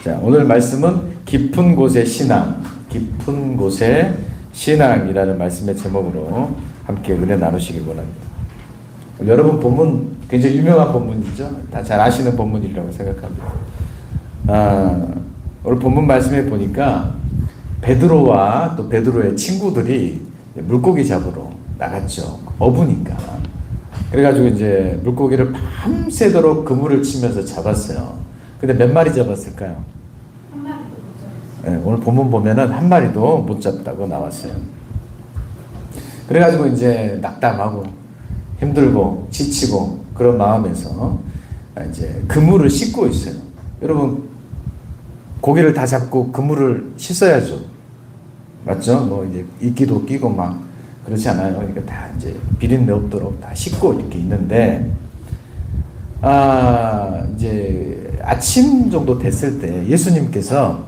자, 오늘 말씀은 깊은 곳의 신앙, 깊은 곳의 신앙이라는 말씀의 제목으로 함께 은혜 나누시길 원합니다. 여러분 본문 굉장히 유명한 본문이죠. 다 잘 아시는 본문이라고 생각합니다. 오늘 본문 말씀에 보니까 베드로와 또 베드로의 친구들이 물고기 잡으러 나갔죠. 어부니까. 그래가지고 이제 물고기를 밤새도록 그물을 치면서 잡았어요. 근데 몇 마리 잡았을까요? 한 마리도 못 잡았어요. 네, 오늘 본문 보면은 한 마리도 못 잡다고 나왔어요. 그래가지고 이제 낙담하고 힘들고 지치고 그런 마음에서 이제 그물을 씻고 있어요. 여러분 고기를 다 잡고 그물을 씻어야죠. 맞죠? 뭐 이제 이끼도 끼고 막 그렇지 않아요. 그러니까 다 이제 비린내 없도록 다 씻고 이렇게 있는데 이제 아침 정도 됐을 때 예수님께서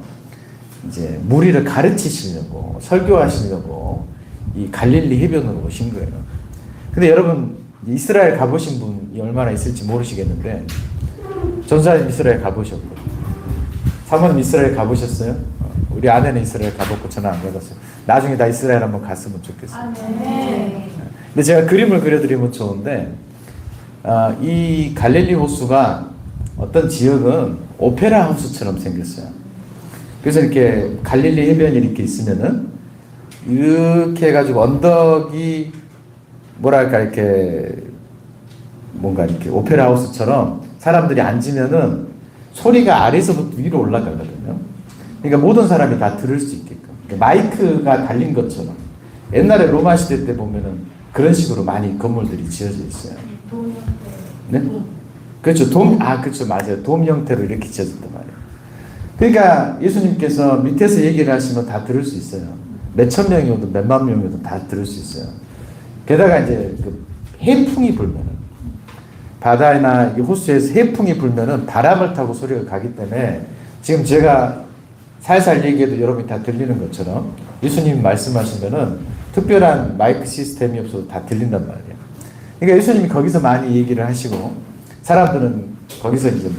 이제 무리를 가르치시려고 설교하시려고 이 갈릴리 해변으로 오신 거예요. 근데 여러분 이스라엘 가보신 분이 얼마나 있을지 모르시겠는데 전사님 이스라엘 가보셨고 사모님 이스라엘 가보셨어요? 우리 아내는 이스라엘 가봤고 저는 안 가봤어요. 나중에 다 이스라엘 한번 갔으면 좋겠어요. 네. 근데 제가 그림을 그려드리면 좋은데 이 갈릴리 호수가 어떤 지역은 오페라 하우스처럼 생겼어요. 그래서 이렇게 갈릴리 해변이 이렇게 있으면은 이렇게 해가지고 언덕이 뭐랄까 이렇게 뭔가 이렇게 오페라 하우스처럼 사람들이 앉으면은 소리가 아래서부터 위로 올라가거든요. 그러니까 모든 사람이 다 들을 수 있게끔 마이크가 달린 것처럼 옛날에 로마 시대 때 보면은 그런 식으로 많이 건물들이 지어져 있어요. 돔 형태. 네? 그렇죠. 그렇죠. 맞아요. 돔 형태로 이렇게 지어졌단 말이에요. 그러니까 예수님께서 밑에서 얘기를 하시면 다 들을 수 있어요. 몇천 명이 오든 몇만 명이 오든 다 들을 수 있어요. 게다가 이제 그 해풍이 불면은 바다나 호수에서 해풍이 불면은 바람을 타고 소리가 가기 때문에 지금 제가 살살 얘기해도 여러분이 다 들리는 것처럼 예수님이 말씀하시면은 특별한 마이크 시스템이 없어도 다 들린단 말이에요. 그러니까 예수님이 거기서 많이 얘기를 하시고 사람들은 거기서 이제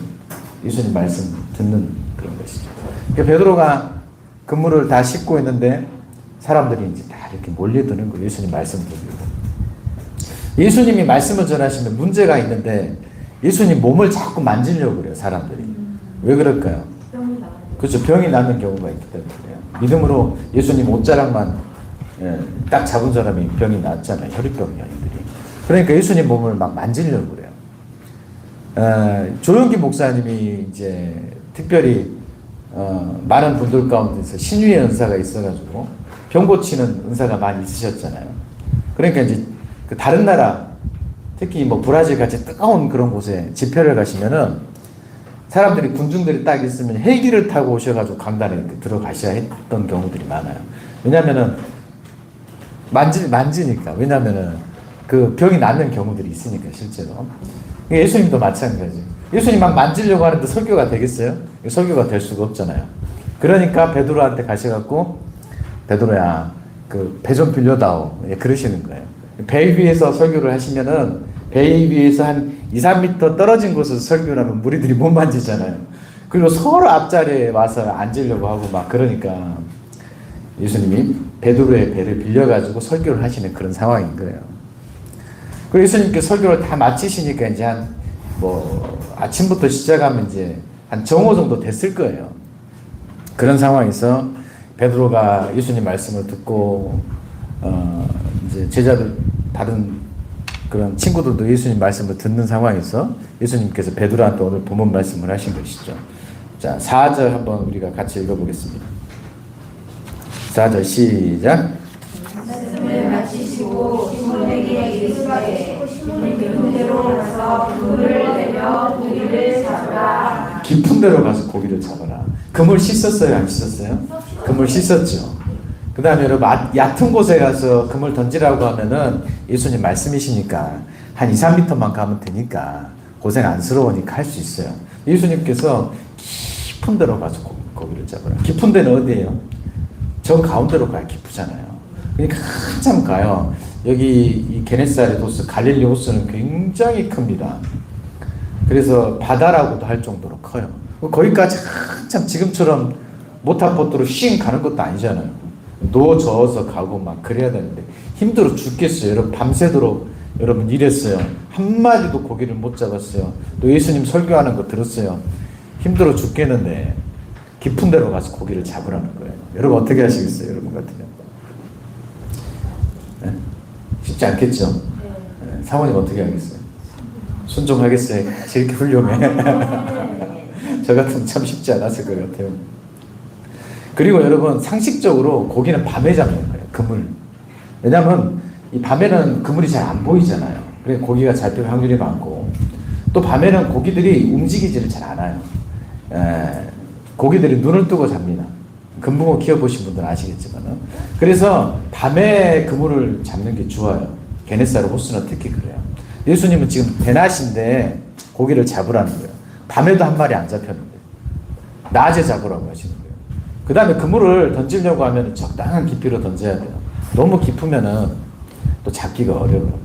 예수님 말씀 듣는 그런 것이죠. 그러니까 베드로가 그물을 다 씻고 있는데 사람들이 이제 다 이렇게 몰려드는 거예요. 예수님 말씀 듣고. 예수님이 말씀을 전하시면 문제가 있는데 예수님 몸을 자꾸 만지려고 그래요. 사람들이. 왜 그럴까요? 병이 나와요. 그렇죠. 병이 나는 경우가 있기 때문에 그래요. 믿음으로 예수님 옷자락만 딱 잡은 사람이 병이 났잖아요. 혈류병이들이. 그러니까 예수님 몸을 막 만지려고 그래요. 조용기 목사님이 이제 특별히 많은 분들 가운데서 신유의 은사가 있어가지고 병 고치는 은사가 많이 있으셨잖아요. 그러니까 이제 그 다른 나라 특히 뭐 브라질 같이 뜨거운 그런 곳에 집회를 가시면은 사람들이 군중들이 딱 있으면 헬기를 타고 오셔가지고 강단에 이렇게 들어가셔야 했던 경우들이 많아요. 왜냐면은 만지니까. 왜냐면은 그 병이 낫는 경우들이 있으니까 실제로. 예수님도 마찬가지. 예수님 막 만지려고 하는데 설교가 되겠어요? 설교가 될 수가 없잖아요. 그러니까 베드로한테 가셔갖고 베드로야 그 배 좀 빌려다오. 그러시는 거예요. 배 위에서 설교를 하시면은 배 위에서 한 2, 3m 떨어진 곳에서 설교를 하면 무리들이 못 만지잖아요. 그리고 서로 앞자리에 와서 앉으려고 하고 막 그러니까 예수님이 베드로의 배를 빌려가지고 설교를 하시는 그런 상황인 거예요. 그리고 예수님께 설교를 다 마치시니까 이제 한 뭐 아침부터 시작하면 이제 한 정오 정도 됐을 거예요. 그런 상황에서 베드로가 예수님 말씀을 듣고 이제 제자들 다른 그런 친구들도 예수님 말씀을 듣는 상황에서 예수님께서 베드로한테 오늘 본문 말씀을 하신 것이죠. 자, 4절 한번 우리가 같이 읽어보겠습니다. 4절 시작. 말씀을 마치시고 시몬에게 이르시되 깊은 데로 가서 그물을 내려 고기를 잡으라. 깊은 데로 가서 고기를 잡아라. 그물 씻었어요? 안 씻었어요? 그물 씻었죠. 그 다음에 여러분 얕은 곳에 가서 그물 던지라고 하면은 예수님 말씀이시니까 한 2, 3m만 가면 되니까 고생 안스러우니까 할 수 있어요. 예수님께서 깊은 데로 가서 고기를 잡아라. 깊은 데는 어디예요? 저 가운데로 가야 깊으잖아요. 그러니까 한참 가요. 여기 이 게네사렛 호수, 갈릴리 호수는 굉장히 큽니다. 그래서 바다라고도 할 정도로 커요. 거기까지 한참 지금처럼 모타포트로 쉥 가는 것도 아니잖아요. 누워 저어서 가고 막 그래야 되는데 힘들어 죽겠어요. 여러분 밤새도록 여러분 일했어요. 한마디도 고기를 못 잡았어요. 또 예수님 설교하는 거 들었어요. 힘들어 죽겠는데 깊은 데로 가서 고기를 잡으라는 거예요. 여러분 어떻게 하시겠어요? 여러분 같으면 네? 쉽지 않겠죠? 네. 사모님 어떻게 하겠어요? 순종하겠어요? 저렇게 훌륭해. 저 같으면 참 쉽지 않았을 것 같아요. 그리고 여러분 상식적으로 고기는 밤에 잡는 거예요. 그물. 왜냐하면 이 밤에는 그물이 잘 안 보이잖아요. 그래서 고기가 잡힐 확률이 많고 또 밤에는 고기들이 움직이지를 잘 않아요. 고기들이 눈을 뜨고 잡니다. 금붕어 키워보신 분들은 아시겠지만은. 그래서 밤에 그물을 잡는 게 좋아요. 게네사르 호수는 특히 그래요. 예수님은 지금 대낮인데 고기를 잡으라는 거예요. 밤에도 한 마리 안 잡혔는데 낮에 잡으라고 하시는 거예요. 그 다음에 그물을 던지려고 하면 적당한 깊이로 던져야 돼요. 너무 깊으면은 또 잡기가 어려워요.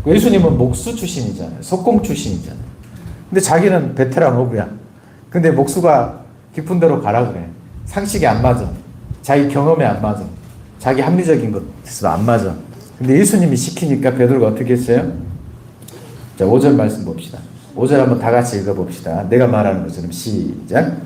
예수님은 목수 출신이잖아요. 석공 출신이잖아요. 근데 자기는 베테랑 어부야. 근데 목수가 깊은 데로 가라 그래. 상식이 안 맞아. 자기 경험에 안 맞아. 자기 합리적인 것에서 안 맞아. 근데 예수님이 시키니까 베드로가 어떻게 했어요? 자, 5절 말씀 봅시다. 5절 한번 다 같이 읽어봅시다. 내가 말하는 것처럼 시작.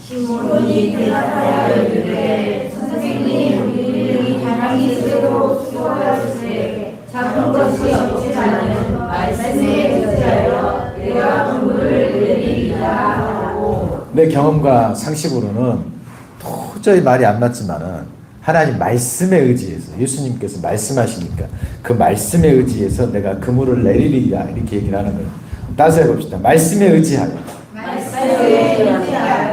시몬이 대답하여 이르되 선생님 우리들이 다랑이 스스로 수고하였으되 잡은 것이 없지만은 말씀에 의지하여 내가 그물을 내리리라 하고. 내 경험과 상식으로는 도저히 말이 안 맞지만은 하나님 말씀에 의지해서 예수님께서 말씀하시니까 그 말씀에 의지해서 내가 그물을 내리리라 이렇게 얘기를 하는 거예요. 따라서 해봅시다. 말씀에 의지하여.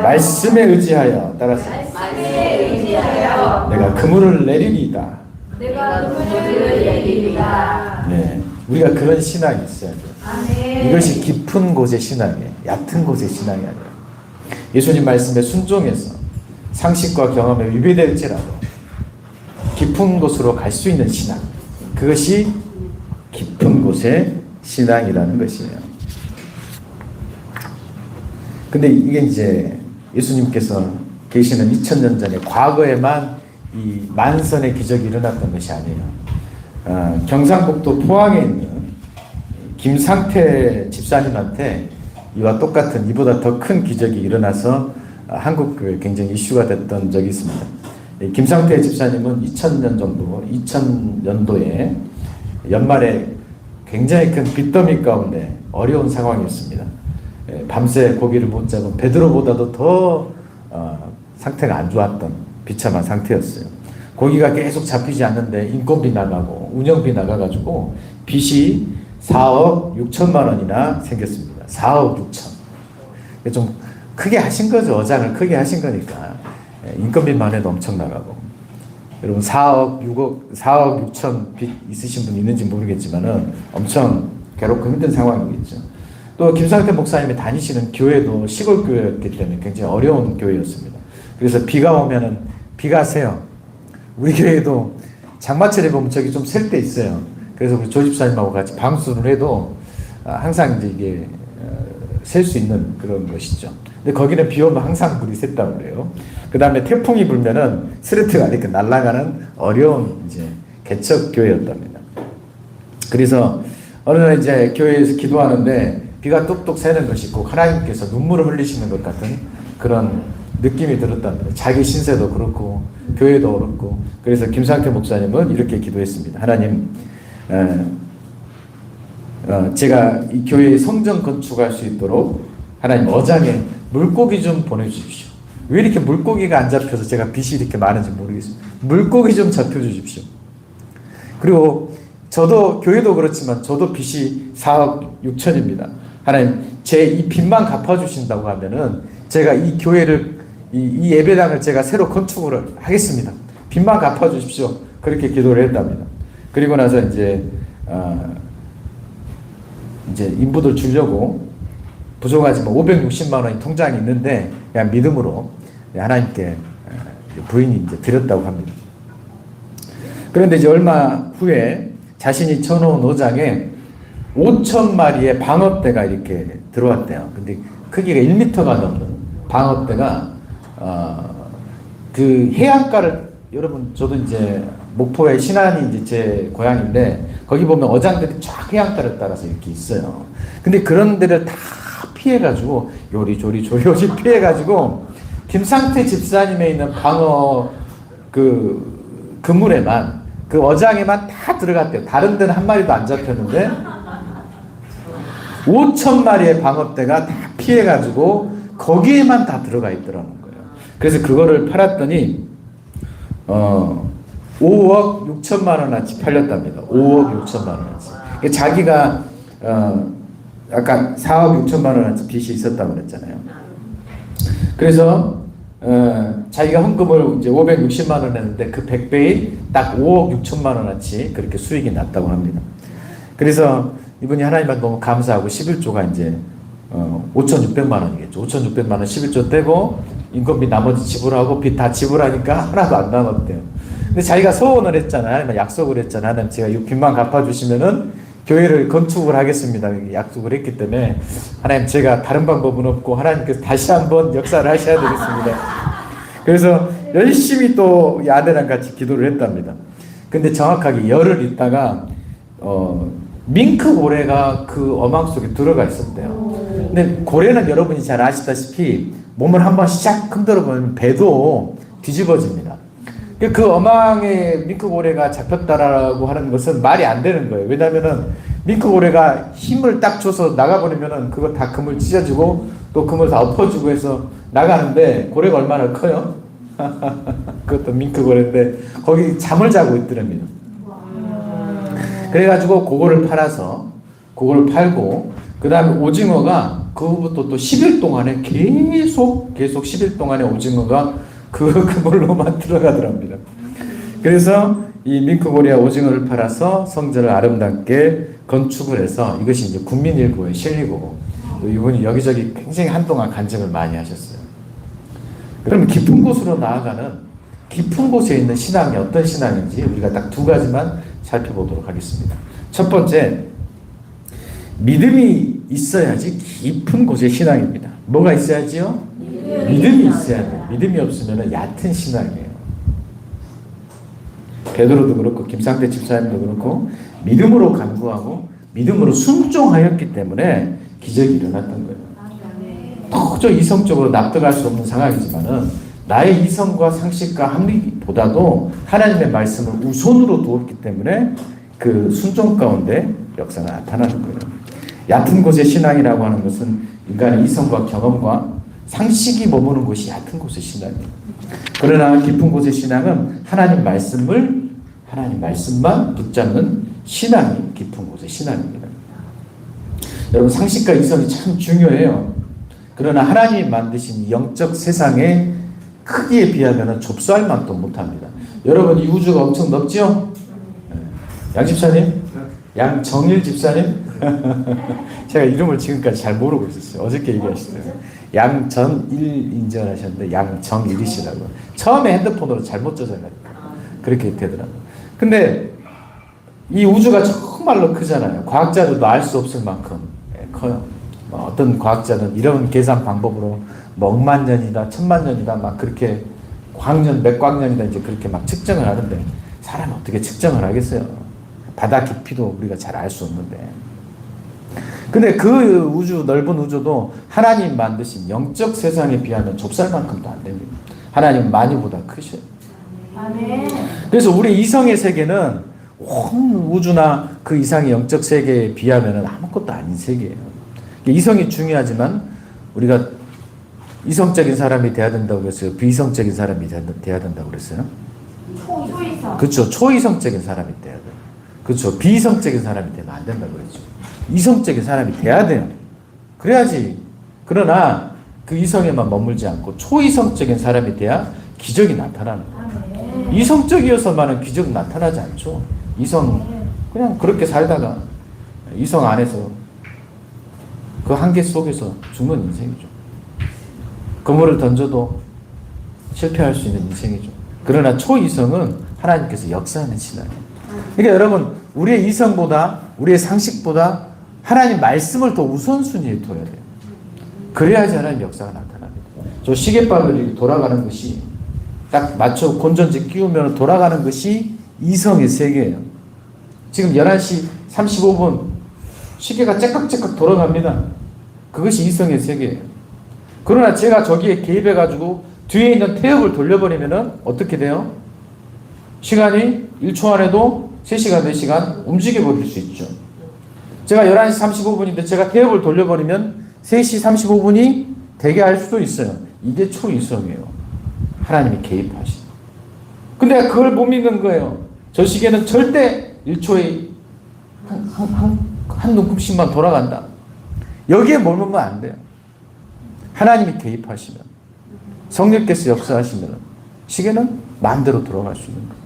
말씀에 의지하여. 따라서. 말씀에 의지하여. 내가 그물을 내리리다. 내가 그물을 내리리다. 네, 우리가 그런 신앙이 있어야 돼요. 아멘. 이것이 깊은 곳의 신앙이에요. 얕은 곳의 신앙이 아니에요. 예수님 말씀에 순종해서 상식과 경험에 위배될지라도 깊은 곳으로 갈 수 있는 신앙. 그것이 깊은 곳의 신앙이라는 것이에요. 근데 이게 이제 예수님께서 계시는 2000년 전에 과거에만 이 만선의 기적이 일어났던 것이 아니에요. 경상북도 포항에 있는 김상태 집사님한테 이와 똑같은 이보다 더 큰 기적이 일어나서 한국교회 굉장히 이슈가 됐던 적이 있습니다. 김상태 집사님은 2000년도에 연말에 굉장히 큰 빚더미 가운데 어려운 상황이었습니다. 밤새 고기를 못 잡은 베드로보다도 더 상태가 안 좋았던 비참한 상태였어요. 고기가 계속 잡히지 않는데 인건비 나가고 운영비 나가가지고 빚이 4억 6천만 원이나 생겼습니다. 4억 6천. 좀 크게 하신 거죠. 어장을 크게 하신 거니까. 인건비만 해도 엄청 나가고. 여러분 4억 6천 빚 있으신 분 있는지 모르겠지만은 엄청 괴롭고 힘든 상황이겠죠. 또 김상태 목사님이 다니시는 교회도 시골 교회였기 때문에 굉장히 어려운 교회였습니다. 그래서 비가 오면은 비가 새요. 우리 교회도 장마철에 보면 저기 좀 셀 때 있어요. 그래서 우리 조집사님하고 같이 방수를 해도 항상 이제 이게 셀 수 있는 그런 것이죠. 근데 거기는 비 오면 항상 물이 샜다고 그래요. 그 다음에 태풍이 불면은 스레트가 이렇게 날아가는 어려운 이제 개척 교회였답니다. 그래서 어느 날 이제 교회에서 기도하는데 비가 뚝뚝 새는 것이 꼭 하나님께서 눈물을 흘리시는 것 같은 그런 느낌이 들었답니다. 자기 신세도 그렇고 교회도 그렇고. 그래서 김상태 목사님은 이렇게 기도했습니다. 하나님, 제가 이 교회에 성전 건축할 수 있도록 하나님 어장에 물고기 좀 보내주십시오. 왜 이렇게 물고기가 안 잡혀서 제가 빚이 이렇게 많은지 모르겠습니다. 물고기 좀 잡혀주십시오. 그리고 저도 교회도 그렇지만 저도 빚이 4억 6천입니다. 하나님, 제 이 빚만 갚아주신다고 하면은 제가 이 교회를 이 예배당을 제가 새로 건축을 하겠습니다. 빚만 갚아주십시오. 그렇게 기도를 했답니다. 그리고 나서 이제 인부들 주려고 부족하지만 560만 원이 통장에 있는데 그냥 믿음으로 하나님께 부인이 이제 드렸다고 합니다. 그런데 이제 얼마 후에 자신이 쳐놓은 노장에 5천 마리의 방어대가 이렇게 들어왔대요. 근데 크기가 1m가 넘는 방어대가 그 해안가를 여러분 저도 이제 목포의 신안이 이제 제 고향인데 거기 보면 어장들이 쫙 해안가를 따라서 이렇게 있어요. 근데 그런 데를 다 피해가지고 요리조리 피해가지고 김상태 집사님에 있는 방어 그 그물에만 그 어장에만 다 들어갔대요. 다른 데는 한 마리도 안 잡혔는데 5,000마리의 방어대가 다 피해가지고 거기에만 다 들어가 있더라는 거예요. 그래서 그거를 팔았더니 5억 6천만 원어치 팔렸답니다. 5억 6천만 원어치. 자기가 아까 4억 6천만 원어치 빚이 있었다고 그랬잖아요. 그래서 자기가 헌금을 이제 560만 원 했는데 그 100배인 딱 5억 6천만 원어치 그렇게 수익이 났다고 합니다. 그래서 이분이 하나님한테 너무 감사하고 11조가 이제 5,600만 원이겠죠. 5,600만 원 11조 떼고 인건비 나머지 지불하고 빚 다 지불하니까 하나도 안 남았대요. 근데 자기가 소원을 했잖아요. 약속을 했잖아요. 하나님 제가 이 빚만 갚아주시면은 교회를 건축을 하겠습니다. 약속을 했기 때문에 하나님 제가 다른 방법은 없고 하나님께서 다시 한번 역사를 하셔야 되겠습니다. 그래서 열심히 또 이 아내랑 같이 기도를 했답니다. 근데 정확하게 열흘 있다가 밍크 고래가 그 어망 속에 들어가 있었대요. 근데 고래는 여러분이 잘 아시다시피 몸을 한번 샥 흔들어 보면 배도 뒤집어집니다. 그 어망에 밍크고래가 잡혔다라고 하는 것은 말이 안 되는 거예요. 왜냐면은 밍크고래가 힘을 딱 줘서 나가버리면은 그거 다 그물 찢어지고 또 그물 다 엎어지고 해서 나가는데 고래가 얼마나 커요? 그것도 밍크고래인데 거기 잠을 자고 있더랍니다. 그래가지고 그거를 팔아서 그걸 팔고 그 다음에 오징어가 그 후부터 또 10일 동안에 계속 10일 동안에 오징어가 그 그걸로만 들어가더랍니다. 그래서 이 밍크고리아 오징어를 팔아서 성전을 아름답게 건축을 해서 이것이 이제 국민일보에 실리고 이분이 여기저기 굉장히 한동안 간증을 많이 하셨어요. 그러면 깊은 곳으로 나아가는 깊은 곳에 있는 신앙이 어떤 신앙인지 우리가 딱 두 가지만 살펴보도록 하겠습니다. 첫 번째, 믿음이 있어야지 깊은 곳의 신앙입니다. 뭐가 있어야지요? 믿음이 있어야 돼요. 믿음이 없으면 얕은 신앙이에요. 베드로도 그렇고 김상태 집사님도 그렇고 믿음으로 간구하고 믿음으로 순종하였기 때문에 기적이 일어났던 거예요. 도저히 이성적으로 납득할 수 없는 상황이지만은 나의 이성과 상식과 합리보다도 하나님의 말씀을 우선으로 두었기 때문에 그 순종 가운데 역사가 나타나는 거예요. 얕은 곳의 신앙이라고 하는 것은 인간의 이성과 경험과 상식이 머무는 곳이 얕은 곳의 신앙이에요. 그러나 깊은 곳의 신앙은 하나님 말씀만 붙잡는 신앙이 깊은 곳의 신앙입니다. 여러분 상식과 이성이 참 중요해요. 그러나 하나님이 만드신 영적 세상의 크기에 비하면 접수할 만도 못합니다. 여러분 이 우주가 엄청 넓죠? 양 집사님? 양정일 집사님? 제가 이름을 지금까지 잘 모르고 있었어요. 어저께 얘기하시더라고요. 양전일 인정하셨는데 양정일이시라고. 처음에 핸드폰으로 잘못 저장했다. 그렇게 되더라고요. 근데 이 우주가 정말로 크잖아요. 과학자들도 알 수 없을 만큼 커요. 어떤 과학자는 이런 계산 방법으로 뭐 억만 년이다, 천만 년이다, 막 그렇게 광년, 몇 광년이다 이제 그렇게 막 측정을 하는데 사람이 어떻게 측정을 하겠어요? 바다 깊이도 우리가 잘 알 수 없는데. 근데 그 우주, 넓은 우주도 하나님 만드신 영적 세상에 비하면 좁쌀만큼도 안 됩니다. 하나님은 많이보다 크셔요. 그래서 우리 이성의 세계는 온 우주나 그 이상의 영적 세계에 비하면 아무것도 아닌 세계예요. 이성이 중요하지만 우리가 이성적인 사람이 돼야 된다고 그랬어요? 비이성적인 사람이 돼야 된다고 그랬어요? 초이성. 그렇죠. 초이성적인 사람이 돼야 돼요. 그렇죠. 비이성적인 사람이 되면 안 된다고 그랬죠. 이성적인 사람이 돼야 돼요. 그래야지. 그러나 그 이성에만 머물지 않고 초이성적인 사람이 돼야 기적이 나타나는 거예요. 이성적이어서만은 기적 나타나지 않죠. 이성 그냥 그렇게 살다가 이성 안에서 그 한계 속에서 죽는 인생이죠. 그물을 던져도 실패할 수 있는 인생이죠. 그러나 초이성은 하나님께서 역사하는 신앙이에요. 그러니까 여러분 우리의 이성보다 우리의 상식보다 하나님 말씀을 더 우선순위에 둬야 돼요. 그래야지 하나님 역사가 나타납니다. 저 시계바늘이 돌아가는 것이 딱 맞춰 건전지 끼우면 돌아가는 것이 이성의 세계예요. 지금 11시 35분 시계가 째깍째깍 돌아갑니다. 그것이 이성의 세계예요. 그러나 제가 저기에 개입해가지고 뒤에 있는 태엽을 돌려버리면은 어떻게 돼요? 시간이 1초 안에도 3시간, 4시간 움직여버릴 수 있죠. 제가 11시 35분인데 제가 태엽을 돌려버리면 3시 35분이 되게 할 수도 있어요. 이게 초이성이에요. 하나님이 개입하시는. 근데 그걸 못 믿는 거예요. 저 시계는 절대 1초에 한 눈금씩만 돌아간다. 여기에 몰면 안 돼요. 하나님이 개입하시면, 성령께서 역사하시면 시계는 마음대로 돌아갈 수 있는 거예요.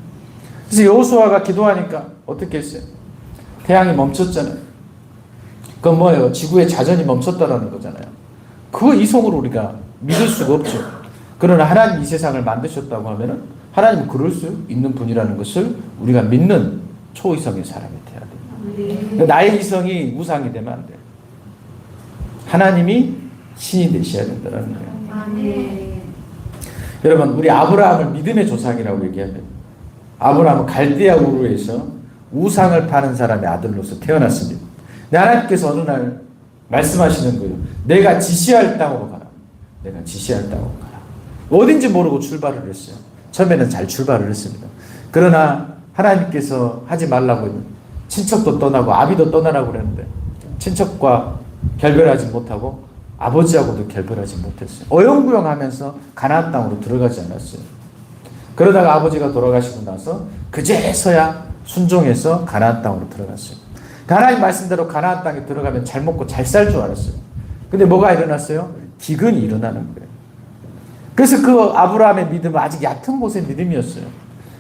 그래서 여호수아가 기도하니까 어떻게 했어요? 태양이 멈췄잖아요. 그건 뭐예요? 지구의 자전이 멈췄다라는 거잖아요. 그 이성으로 우리가 믿을 수가 없죠. 그러나 하나님이 이 세상을 만드셨다고 하면은 하나님은 그럴 수 있는 분이라는 것을 우리가 믿는 초이성의 사람이 돼야 돼요. 그러니까 나의 이성이 우상이 되면 안 돼요. 하나님이 신이 되셔야 된다는 거예요. 여러분, 우리 아브라함을 믿음의 조상이라고 얘기하면 아브라함은 갈대아 우르에서 우상을 파는 사람의 아들로서 태어났습니다. 하나님께서 어느 날 말씀하시는 거예요. 내가 지시할 땅으로 가라. 내가 지시할 땅으로 가라. 어딘지 모르고 출발을 했어요. 처음에는 잘 출발을 했습니다. 그러나 하나님께서 하지 말라고 했는데 친척도 떠나고 아비도 떠나라고 그랬는데 친척과 결별하지 못하고 아버지하고도 결별하지 못했어요. 어영부영하면서 가나안 땅으로 들어가지 않았어요. 그러다가 아버지가 돌아가시고 나서 그제서야 순종해서 가나안 땅으로 들어갔어요. 하나님 말씀대로 가나안 땅에 들어가면 잘 먹고 잘 살 줄 알았어요. 근데 뭐가 일어났어요? 기근이 일어나는 거예요. 그래서 그 아브라함의 믿음은 아직 얕은 곳의 믿음이었어요.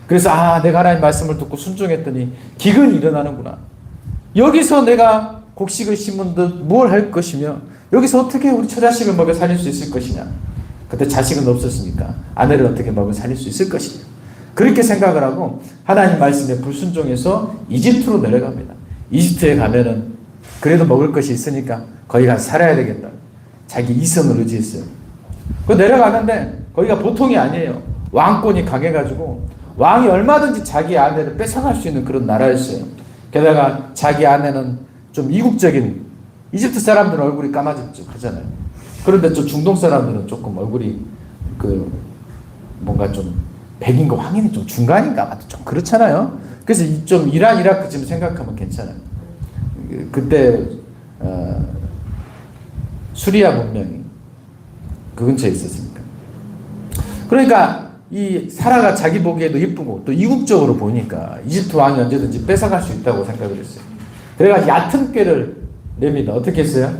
그래서 내가 하나님 말씀을 듣고 순종했더니 기근이 일어나는구나. 여기서 내가 곡식을 심은 듯 뭘 할 것이며 여기서 어떻게 우리 처자식을 먹여 살릴 수 있을 것이냐. 그때 자식은 없었으니까 아내를 어떻게 먹여 살릴 수 있을 것이냐. 그렇게 생각을 하고 하나님 말씀에 불순종해서 이집트로 내려갑니다. 이집트에 가면은 그래도 먹을 것이 있으니까 거기 가서 살아야 되겠다. 자기 이성을 의지했어요. 그 내려가는데 거기가 보통이 아니에요. 왕권이 강해가지고 왕이 얼마든지 자기 아내를 뺏어갈 수 있는 그런 나라였어요. 게다가 자기 아내는 좀 이국적인, 이집트 사람들은 얼굴이 까마득 하잖아요. 그런데 저 중동 사람들은 조금 얼굴이 뭔가 좀 백인과 황인이 좀 중간인가 좀 그렇잖아요. 그래서 좀 이란, 이라크 지금 생각하면 괜찮아요. 그때 수리아 문명이 그 근처에 있었으니까. 그러니까 이 사라가 자기 보기에도 이쁘고 또 이국적으로 보니까 이집트 왕이 언제든지 뺏어갈 수 있다고 생각을 했어요. 그래가 얕은 꾀를 냅니다. 어떻게 했어요?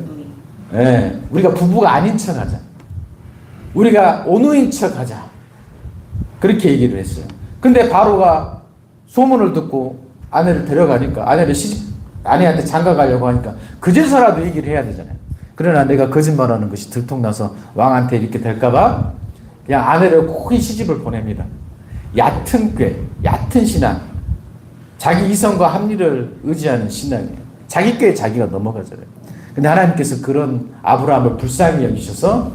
네, 우리가 부부가 아닌 척 하자. 우리가 온누인 척 하자. 그렇게 얘기를 했어요. 근데 바로가 소문을 듣고 아내를 데려가니까 아내한테 장가 가려고 하니까 그제서라도 얘기를 해야 되잖아요. 그러나 내가 거짓말하는 것이 들통나서 왕한테 이렇게 될까봐 그냥 아내를 코이 시집을 보냅니다. 얕은 꾀, 얕은 신앙. 자기 이성과 합리를 의지하는 신앙이에요. 자기 꾀에 자기가 넘어가잖아요. 근데 하나님께서 그런 아브라함을 불쌍히 여기셔서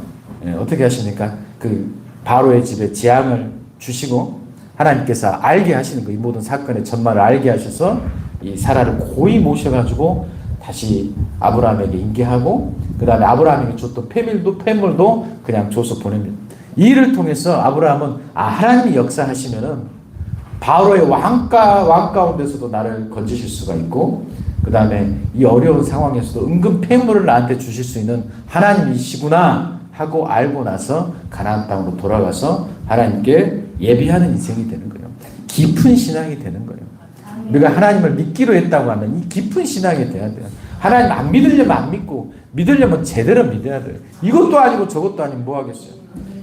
어떻게 하십니까? 그 바로의 집에 재앙을 주시고 하나님께서 알게 하시는 거예요. 이 모든 사건의 전말을 알게 하셔서 이 사라를 고이 모셔가지고 다시 아브라함에게 인계하고 그 다음에 아브라함에게 줬던 폐물도 그냥 줘서 보냅니다. 이 일을 통해서 아브라함은 하나님이 역사하시면은 바로의 왕 가운데서도 나를 건지실 수가 있고 그 다음에 이 어려운 상황에서도 은근 폐물을 나한테 주실 수 있는 하나님이시구나 하고 알고 나서 가나안 땅으로 돌아가서 하나님께 예비하는 인생이 되는 거예요. 깊은 신앙이 되는 거예요. 우리가 하나님을 믿기로 했다고 하면 이 깊은 신앙이 돼야 돼요. 하나님 안 믿으려면 안 믿고 믿으려면 제대로 믿어야 돼요. 이것도 아니고 저것도 아니면 뭐 하겠어요.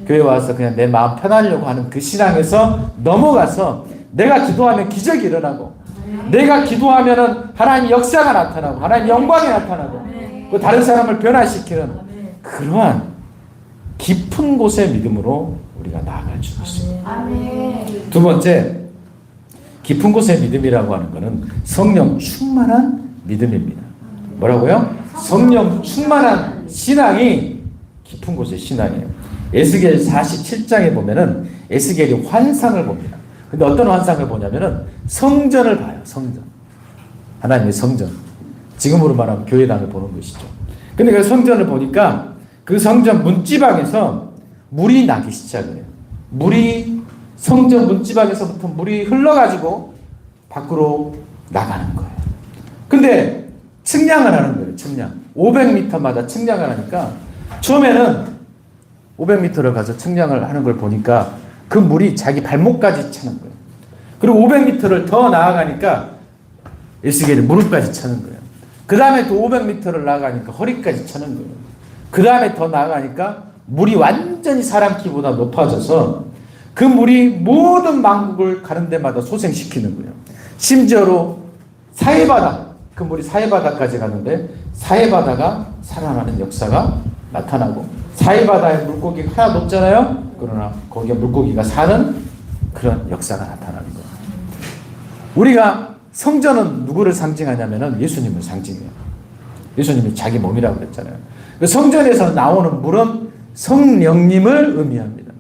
교회 와서 그냥 내 마음 편하려고 하는 그 신앙에서 넘어가서 내가 기도하면 기적이 일어나고 내가 기도하면 하나님 역사가 나타나고 하나님 영광이 나타나고 그 다른 사람을 변화시키는 그러한 깊은 곳의 믿음으로 우리가 나아갈 수 있습니다. 두 번째, 깊은 곳의 믿음이라고 하는 것은 성령 충만한 믿음입니다. 뭐라고요? 성령 충만한 신앙이 깊은 곳의 신앙이에요. 에스겔 47장에 보면은 에스겔이 환상을 봅니다. 근데 어떤 환상을 보냐면은 성전을 봐요. 성전. 하나님의 성전. 지금으로 말하면 교회당을 보는 것이죠. 근데 그 성전을 보니까 그 성전 문지방에서 물이 나기 시작해요. 물이 성전 문지방에서부터 물이 흘러가지고 밖으로 나가는 거예요. 근데 측량을 하는 거예요. 측량. 500m마다 측량을 하니까 처음에는 500m를 가서 측량을 하는 걸 보니까 그 물이 자기 발목까지 차는 거예요. 그리고 500m를 더 나아가니까 에스겔이 무릎까지 차는 거예요. 그 다음에 또 500m를 나아가니까 허리까지 차는 거예요. 그 다음에 더 나아가니까 물이 완전히 사람 키보다 높아져서 그 물이 모든 만국을 가는 데마다 소생시키는 거예요. 심지어로 사해바다, 그 물이 사해바다까지 가는데 사해바다가 살아나는 역사가 나타나고 사해바다에 물고기가 하나도 없잖아요. 그러나 거기에 물고기가 사는 그런 역사가 나타나는 거예요. 우리가 성전은 누구를 상징하냐면은 예수님을 상징해요. 예수님이 자기 몸이라고 그랬잖아요. 그 성전에서 나오는 물은 성령님을 의미합니다.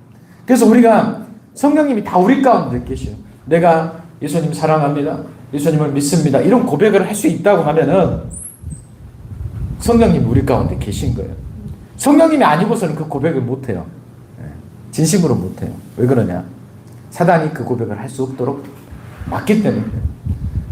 그래서 우리가 성령님이 다 우리 가운데 계셔요. 내가 예수님 사랑합니다. 예수님을 믿습니다. 이런 고백을 할 수 있다고 하면은 성령님이 우리 가운데 계신 거예요. 성령님이 아니고서는 그 고백을 못해요. 진심으로 못해요. 왜 그러냐? 사단이 그 고백을 할 수 없도록 막기 때문에.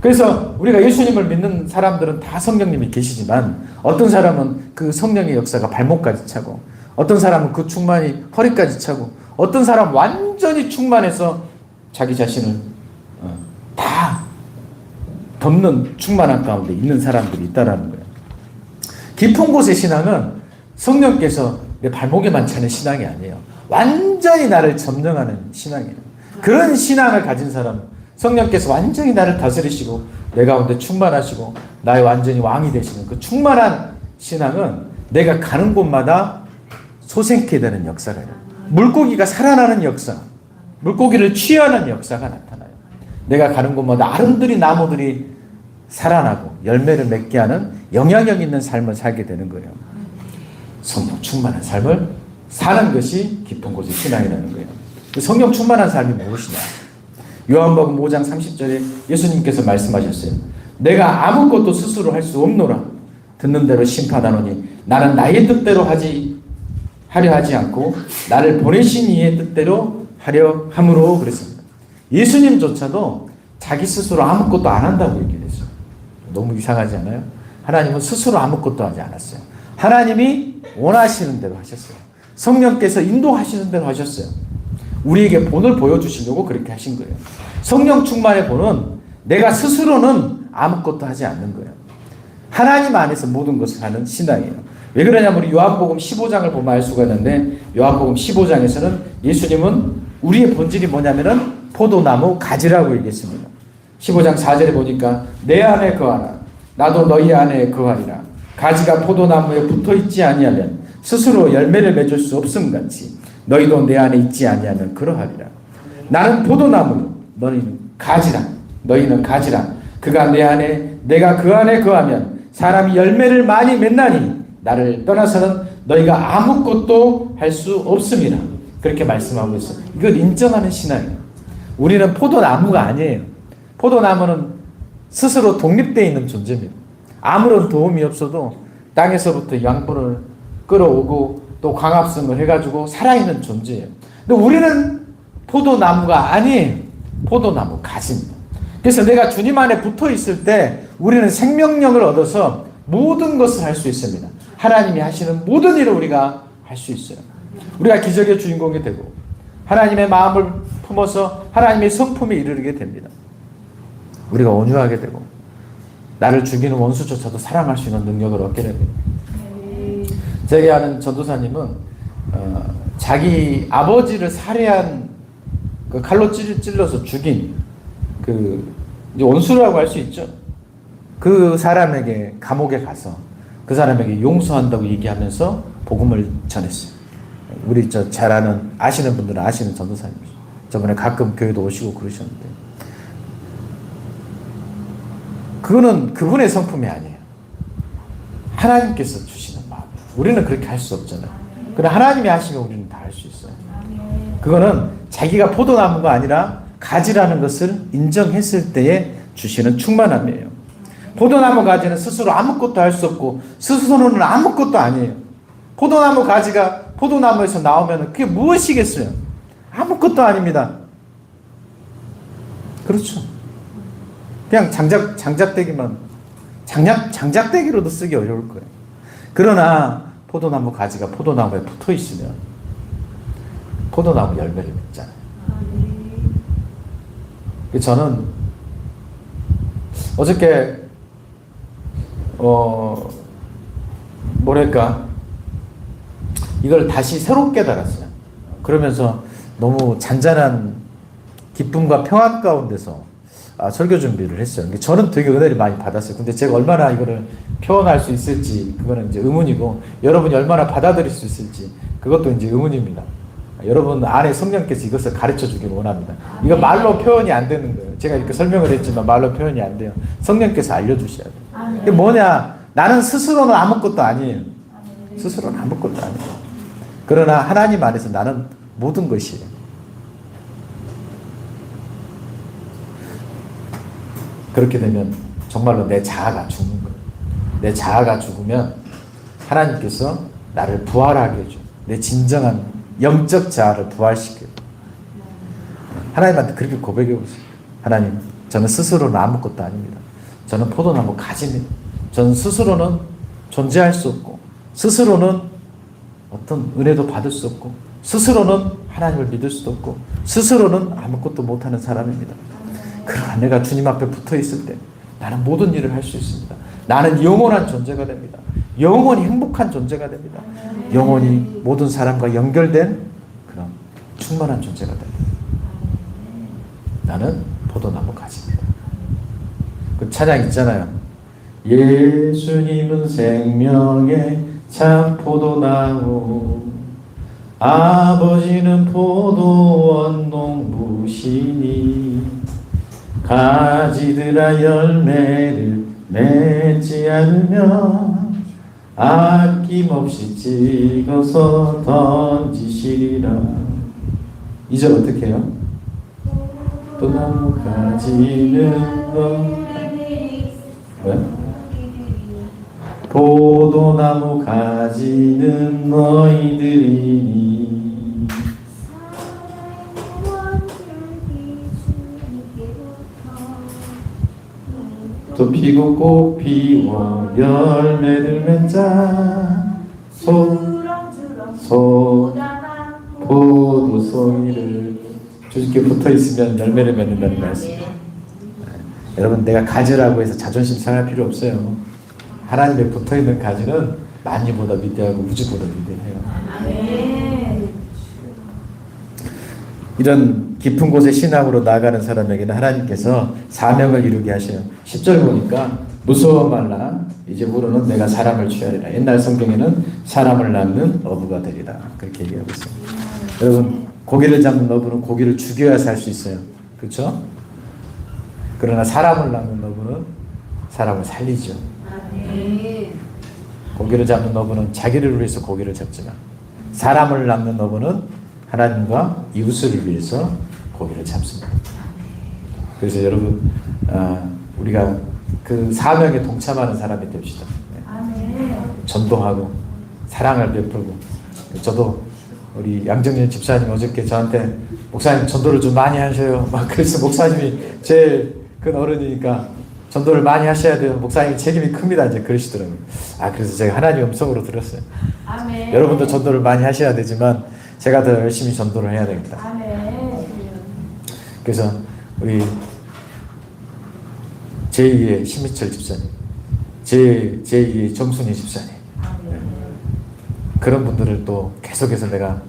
그래서 우리가 예수님을 믿는 사람들은 다 성령님이 계시지만 어떤 사람은 그 성령의 역사가 발목까지 차고 어떤 사람은 그 충만이 허리까지 차고 어떤 사람은 완전히 충만해서 자기 자신을 다 덮는 충만한 가운데 있는 사람들이 있다라는 거예요. 깊은 곳의 신앙은 성령께서 내 발목에만 차는 신앙이 아니에요. 완전히 나를 점령하는 신앙이에요. 그런 신앙을 가진 사람은 성령께서 완전히 나를 다스리시고 내 가운데 충만하시고 나의 완전히 왕이 되시는 그 충만한 신앙은 내가 가는 곳마다 소생케 되는 역사가 있어요. 물고기가 살아나는 역사, 물고기를 취하는 역사가 나타나요. 내가 가는 곳마다 아름드리 나무들이 살아나고 열매를 맺게 하는 영향력 있는 삶을 살게 되는 거예요. 성령 충만한 삶을 사는 것이 깊은 곳의 신앙이라는 거예요. 성령 충만한 삶이 무엇이냐? 요한복음 5장 30절에 예수님께서 말씀하셨어요. 내가 아무것도 스스로 할 수 없노라. 듣는 대로 심판하노니 나는 나의 뜻대로 하려 하지 않고 나를 보내신 이의 뜻대로 하려 함으로 그랬습니다. 예수님조차도 자기 스스로 아무것도 안 한다고 얘기했어요. 너무 이상하지 않아요? 하나님은 스스로 아무것도 하지 않았어요. 하나님이 원하시는 대로 하셨어요. 성령께서 인도하시는 대로 하셨어요. 우리에게 본을 보여주시려고 그렇게 하신 거예요. 성령 충만의 본은 내가 스스로는 아무것도 하지 않는 거예요. 하나님 안에서 모든 것을 하는 신앙이에요. 왜 그러냐면 우리 요한복음 15장을 보면 알 수가 있는데 요한복음 15장에서는 예수님은 우리의 본질이 뭐냐면은 포도나무 가지라고 얘기했습니다. 15장 4절에 보니까 내 안에 거하라 나도 너희 안에 거하리라. 가지가 포도나무에 붙어있지 아니하면 스스로 열매를 맺을 수 없음같이 너희도 내 안에 있지 아니하면 그러하리라. 나는 포도나무 너희는 가지라. 너희는 가지라. 그가 내 안에 내가 그 안에 거하면 사람이 열매를 많이 맺나니 나를 떠나서는 너희가 아무것도 할 수 없습니다. 그렇게 말씀하고 있어요. 이걸 인정하는 신앙이에요. 우리는 포도나무가 아니에요. 포도나무는 스스로 독립되어 있는 존재입니다. 아무런 도움이 없어도 땅에서부터 양분을 끌어오고 또 광합성을 해가지고 살아있는 존재예요. 근데 우리는 포도나무가 아니에요. 포도나무 가지입니다. 그래서 내가 주님 안에 붙어 있을 때 우리는 생명력을 얻어서 모든 것을 할 수 있습니다. 하나님이 하시는 모든 일을 우리가 할 수 있어요. 우리가 기적의 주인공이 되고 하나님의 마음을 품어서 하나님의 성품에 이르게 됩니다. 우리가 온유하게 되고 나를 죽이는 원수조차도 사랑할 수 있는 능력을 얻게 됩니다. 제가 아는 전도사님은 자기 아버지를 살해한 그 칼로 찔러서 죽인 그 원수라고 할 수 있죠. 그 사람에게 감옥에 가서 그 사람에게 용서한다고 얘기하면서 복음을 전했어요. 우리 잘 아시는 분들은 아시는 전도사님이죠. 저번에 가끔 교회도 오시고 그러셨는데 그거는 그분의 성품이 아니에요. 하나님께서 주시는 마음. 우리는 그렇게 할 수 없잖아요. 그러나 하나님이 하시면 우리는 다 할 수 있어요. 그거는 자기가 포도나무가 아니라 가지라는 것을 인정했을 때에 주시는 충만함이에요. 포도나무 가지는 스스로 아무것도 할 수 없고 스스로는 아무것도 아니에요. 포도나무 가지가 포도나무에서 나오면 그게 무엇이겠어요? 아무것도 아닙니다. 그렇죠. 그냥 장작대기로도 쓰기 어려울 거예요. 그러나 포도나무 가지가 포도나무에 붙어 있으면 포도나무 열매를 맺잖아요. 저는 어저께 뭐랄까 이걸 다시 새롭게 깨달았어요. 그러면서 너무 잔잔한 기쁨과 평안 가운데서 설교 준비를 했어요. 저는 되게 은혜를 많이 받았어요. 근데 제가 얼마나 이거를 표현할 수 있을지 그거는 이제 의문이고 여러분이 얼마나 받아들일 수 있을지 그것도 이제 의문입니다. 여러분 안에 성령께서 이것을 가르쳐 주기를 원합니다. 이거 말로 표현이 안 되는 거예요. 제가 이렇게 설명을 했지만 말로 표현이 안 돼요. 성령께서 알려주셔야 돼요. 이게 뭐냐? 나는 스스로는 아무것도 아니에요. 스스로는 아무것도 아니에요. 그러나 하나님 안에서 나는 모든 것이에요. 그렇게 되면 정말로 내 자아가 죽는 거예요. 내 자아가 죽으면 하나님께서 나를 부활하게 해줘. 내 진정한 영적 자아를 부활시켜요. 하나님한테 그렇게 고백해 보세요. 하나님, 저는 스스로는 아무것도 아닙니다. 저는 포도나무 가지입니다. 저는 스스로는 존재할 수 없고 스스로는 어떤 은혜도 받을 수 없고 스스로는 하나님을 믿을 수도 없고 스스로는 아무것도 못하는 사람입니다. 그러나 내가 주님 앞에 붙어 있을 때 나는 모든 일을 할 수 있습니다. 나는 영원한 존재가 됩니다. 영원히 행복한 존재가 됩니다. 영원히 모든 사람과 연결된 그런 충만한 존재가 됩니다. 나는 포도나무 가지입니다. 그 찬양 있잖아요. 예수님은 생명의 참 포도나무, 아버지는 포도원 농부시니 가지들아 열매를 맺지 않으면 아낌없이 찍어서 던지시리라. 2절 어떻게 해요? 포도나무 가지는 왜? 포도나무 가지는 너희들이니 또 피고 꽃 피워 열매를 맺자 포도송이를 주님께 붙어있으면 열매를 맺는다는 말씀입니다. 여러분 내가 가지라고 해서 자존심 상할 필요 없어요. 하나님에 붙어있는 가지는 만유보다 위대하고 우주보다 위대해요. 이런 깊은 곳에 신앙으로 나아가는 사람에게는 하나님께서 사명을 이루게 하셔요. 10절 보니까 무서워 말라 이제부로는 내가 사람을 취하리라. 옛날 성경에는 사람을 낳는 어부가 되리라 그렇게 얘기하고 있어요. 여러분 고기를 잡는 어부는 고기를 죽여야 살 수 있어요. 그렇죠? 그러나 사람을 낳는 어부는 사람을 살리죠. 고기를 잡는 어부는 자기를 위해서 고기를 잡지만 사람을 낳는 어부는 하나님과 이웃을 위해서 고기를 잡습니다. 그래서 여러분 우리가 그 사명에 동참하는 사람이 됩시다. 전도하고 사랑을 베풀고. 저도 우리 양정년 집사님 어저께 저한테 목사님 전도를 좀 많이 하셔요. 막 그래서 목사님이 제일 큰 어른이니까 전도를 많이 하셔야 돼요. 목사님 책임이 큽니다. 이제 그러시더라고요. 그래서 제가 하나님 음성으로 들었어요. 아멘. 여러분도 전도를 많이 하셔야 되지만 제가 더 열심히 전도를 해야 되겠다. 아멘. 그래서 우리 제2의 심희철 집사님, 제2의 정순희 집사님, 그런 분들을 또 계속해서 내가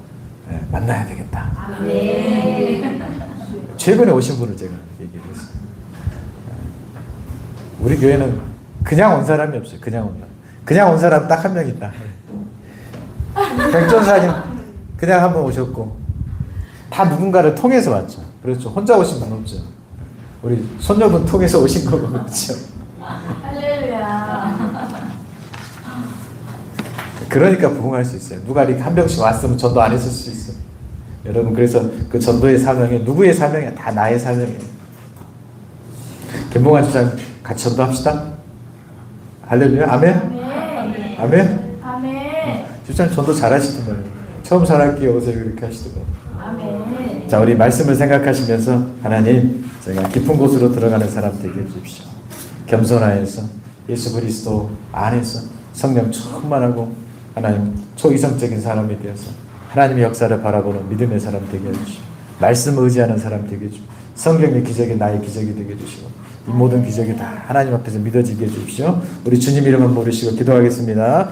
만나야 되겠다. 아멘. 최근에 오신 분을 제가 얘기를 했어요. 우리 교회는 그냥 온 사람이 없어요. 그냥 온 사람 딱 한 명 있다. 백전사님 그냥 한 번 오셨고 다 누군가를 통해서 왔죠. 그렇죠. 혼자 오신 분 없죠. 우리 손녀분 통해서 오신 거고 그렇죠. 할렐루야. 그러니까 부흥할 수 있어요. 누가 이렇게 한 병씩 왔으면 전도 안 했을 수 있어요. 여러분 그래서 그 전도의 사명이 누구의 사명이야? 다 나의 사명이에요. 김봉환 집사님 같이 전도합시다. 할렐루야. 아멘. 아멘. 아멘. 아멘. 집사님 전도 잘하시더만. 처음 잘할게요. 오세요. 이렇게 하시더만. 아멘. 자, 우리 말씀을 생각하시면서 하나님, 제가 깊은 곳으로 들어가는 사람 되게 해주십시오. 겸손하여서 예수 그리스도 안에서 성령 충만하고 하나님 초이성적인 사람이 되어서 하나님의 역사를 바라보는 믿음의 사람 되게 해주시고 말씀을 의지하는 사람 되게 해주시고 성경의 기적이 나의 기적이 되게 해주시고 이 모든 기적이 다 하나님 앞에서 믿어지게 해주십시오. 우리 주님 이름만 모르시고 기도하겠습니다.